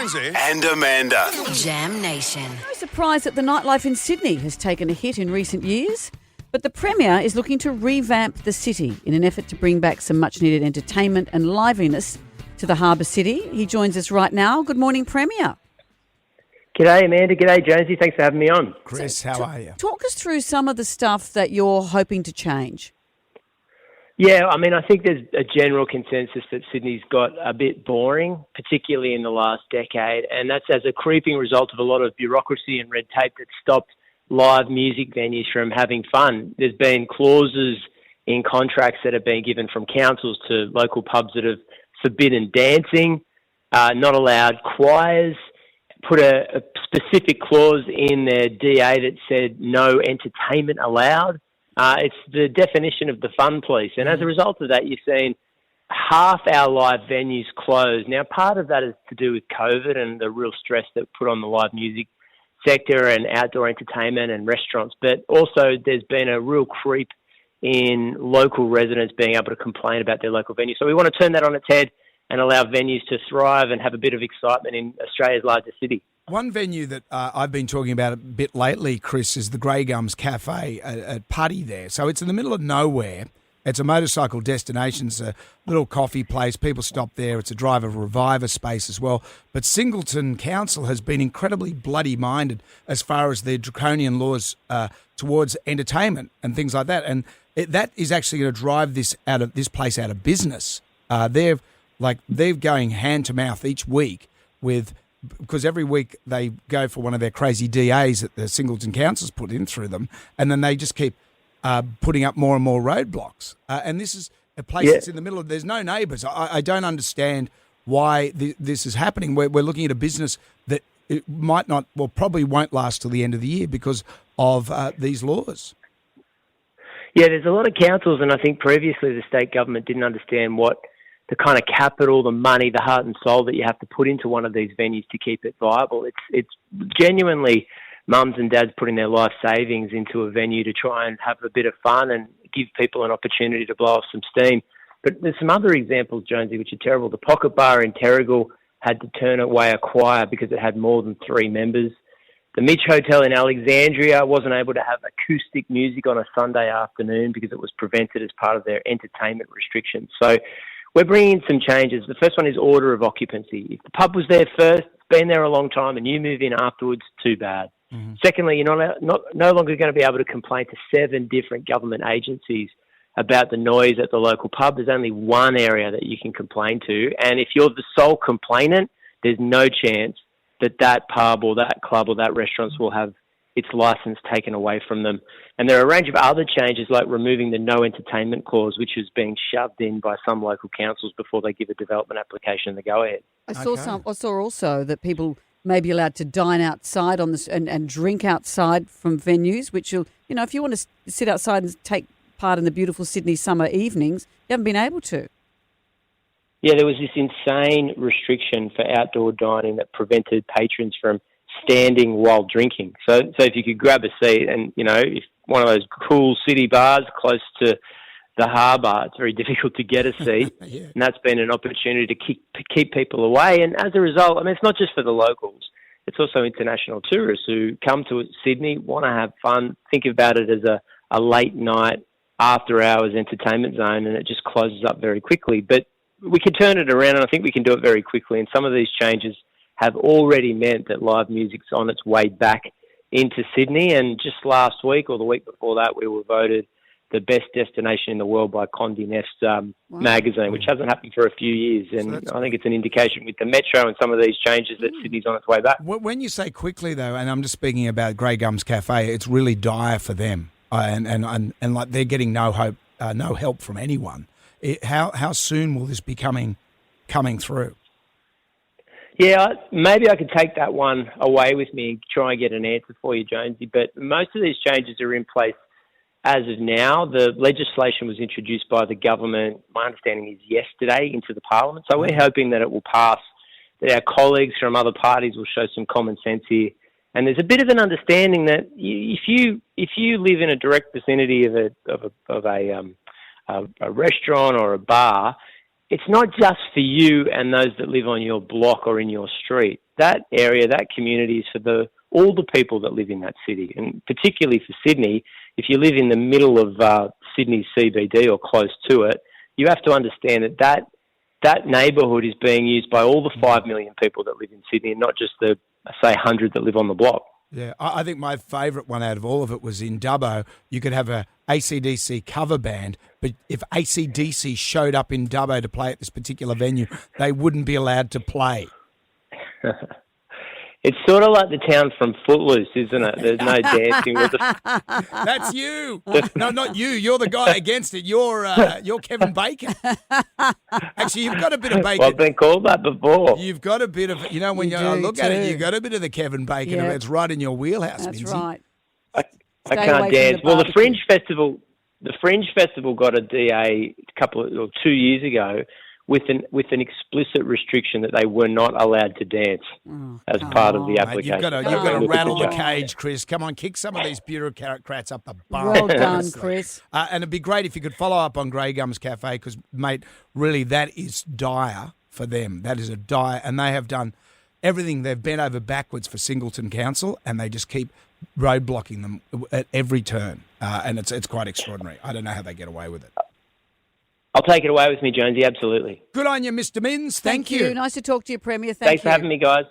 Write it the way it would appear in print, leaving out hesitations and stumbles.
Jonesy and Amanda. Jam Nation. No surprise that the nightlife in Sydney has taken a hit in recent years, but the Premier is looking to revamp the city in an effort to bring back some much-needed entertainment and liveliness to the harbour city. He joins us right now. Good morning, Premier. G'day, Amanda. G'day, Jonesy. Thanks for having me on. Chris, how are you? Talk us through some of the stuff that you're hoping to change. Yeah, I mean, I think there's a general consensus that Sydney's got a bit boring, particularly in the last decade, and that's as a creeping result of a lot of bureaucracy and red tape that stopped live music venues from having fun. There's been clauses in contracts that have been given from councils to local pubs that have forbidden dancing, not allowed choirs, put a specific clause in their DA that said no entertainment allowed. It's the definition of the fun police. And as a result of that, you've seen half our live venues closed. Now, part of that is to do with COVID and the real stress that put on the live music sector and outdoor entertainment and restaurants. But also there's been a real creep in local residents being able to complain about their local venues. So we want to turn that on its head and allow venues to thrive and have a bit of excitement in Australia's largest city. One venue that I've been talking about a bit lately, Chris, is the Grey Gums Cafe at Putty there. So it's in the middle of nowhere. It's a motorcycle destination. It's a little coffee place. People stop there. It's a driver reviver space as well. But Singleton Council has been incredibly bloody-minded as far as their draconian laws towards entertainment and things like that. And that is actually going to drive this place out of business. They're going hand to mouth each week because every week they go for one of their crazy DAs that the Singleton Council's put in through them, and then they just keep putting up more and more roadblocks. And this is a place that's in the middle of, there's no neighbours. I don't understand why this is happening. We're looking at a business that it might not, well, probably won't last till the end of the year because of these laws. Yeah, there's a lot of councils, and I think previously the state government didn't understand what the kind of capital, the money, the heart and soul that you have to put into one of these venues to keep it viable. It's genuinely mums and dads putting their life savings into a venue to try and have a bit of fun and give people an opportunity to blow off some steam. But there's some other examples, Jonesy, which are terrible. The Pocket Bar in Terrigal had to turn away a choir because it had more than 3 members. The Mitch Hotel in Alexandria wasn't able to have acoustic music on a Sunday afternoon because it was prevented as part of their entertainment restrictions. So we're bringing in some changes. The first one is order of occupancy. If the pub was there first, it's been there a long time, and you move in afterwards, too bad. Mm-hmm. Secondly, you're no longer going to be able to complain to 7 different government agencies about the noise at the local pub. There's only one area that you can complain to, and if you're the sole complainant, there's no chance that pub or that club or that restaurant will have its license taken away from them. And there are a range of other changes like removing the no entertainment clause, which is being shoved in by some local councils before they give a development application the go-ahead. I saw also that people may be allowed to dine outside on this and drink outside from venues, which if you want to sit outside and take part in the beautiful Sydney summer evenings, you haven't been able to. Yeah, there was this insane restriction for outdoor dining that prevented patrons from standing while drinking. So if you could grab a seat and, if one of those cool city bars close to the harbour, it's very difficult to get a seat. Yeah. And that's been an opportunity to keep people away. And as a result, I mean, it's not just for the locals. It's also international tourists who come to Sydney, want to have fun, think about it as a late night, after hours entertainment zone, and it just closes up very quickly. But we can turn it around, and I think we can do it very quickly. And some of these changes have already meant that live music's on its way back into Sydney. And just last week or the week before that, we were voted the best destination in the world by Condé Nast magazine, which hasn't happened for a few years. And I think it's an indication with the Metro and some of these changes that Sydney's on its way back. When you say quickly, though, and I'm just speaking about Grey Gums Cafe, it's really dire for them. And like they're getting no help from anyone. How soon will this be coming through? Yeah, maybe I could take that one away with me and try and get an answer for you, Jonesy. But most of these changes are in place as of now. The legislation was introduced by the government, my understanding is yesterday, into the parliament. So we're hoping that it will pass, that our colleagues from other parties will show some common sense here. And there's a bit of an understanding that if you live in a direct vicinity of a restaurant or a bar, it's not just for you and those that live on your block or in your street. That area, that community is for all the people that live in that city, and particularly for Sydney. If you live in the middle of Sydney CBD or close to it, you have to understand that neighbourhood is being used by all the 5 million people that live in Sydney, and not just the, say, 100 that live on the block. Yeah, I think my favourite one out of all of it was in Dubbo. You could have a AC/DC cover band, but if AC/DC showed up in Dubbo to play at this particular venue, they wouldn't be allowed to play. It's sort of like the town from Footloose, isn't it? There's no dancing with it. That's you. No, not you. You're the guy against it. You're Kevin Bacon. Actually, you've got a bit of Bacon. Well, I've been called that before. You've got a bit of, when you look at it, you've got a bit of the Kevin Bacon. Yeah. It's right in your wheelhouse, That's Minzy. right. I Stay away can't from dance. the Well, barbecue. the Fringe Festival got a DA 2 years ago with an explicit restriction that they were not allowed to dance as part of the Mate, application. you've got to Look at rattle the judge. cage, Chris. Come on, kick some of these bureaucrats up the bum. Well done, Honestly. Chris. And it'd be great if you could follow up on Grey Gums Cafe because, mate, really that is dire for them. That is a dire, and they have done everything. They've bent over backwards for Singleton Council, and they just keep roadblocking them at every turn, and it's quite extraordinary. I don't know how they get away with it. I'll take it away with me, Jonesy, absolutely. Good on you, Mr. Minns. Thank you. Nice to talk to you, Premier. Thanks for having me, guys.